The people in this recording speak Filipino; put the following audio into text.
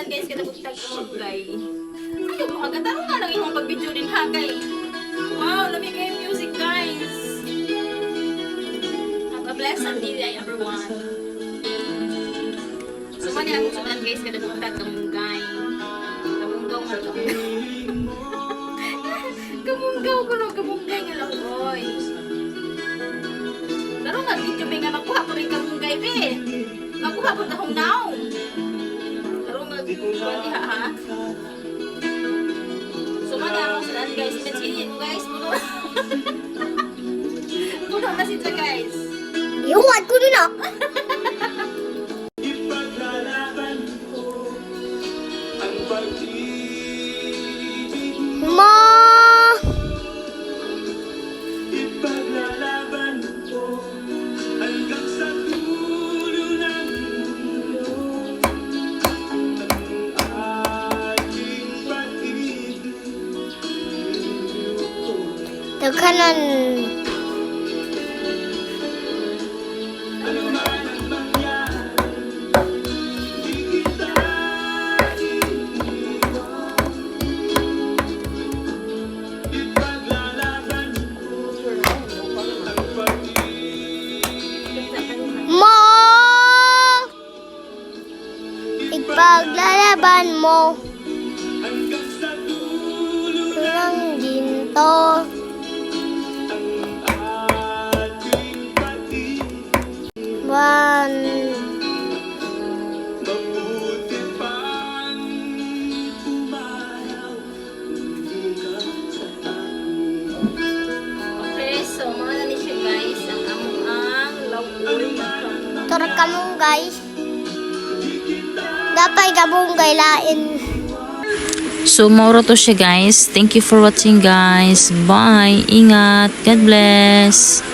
saan guys kada bugtag mo guys. Ay, mo kagataro nga lang imong pag-video din ha guys. Wow, lami kayo music guys. Have a blessed day everyone. So man ang sudan guys kada bugtag kamunggay. Kamunggaw nga lang. Kamunggaw ko lang kamunggay nga lang boy. Pero nga video may nga nakuha ko rin kamunggay be. Nakuha ko tahong now. Pero nga kuha diha ha. So man ang sudan guys, imagine mo guys puno. Puno na sila guys. Iwan ko din ah. Ma! Tekanan. Mo! Ipaglalaban mo ng ginto. Okay, so mga nani siya guys ang among lawol. Tara ka mong guys. Dapat gabong gaylain. So, mauro to siya guys. Thank you for watching guys. Bye. Ingat. God bless.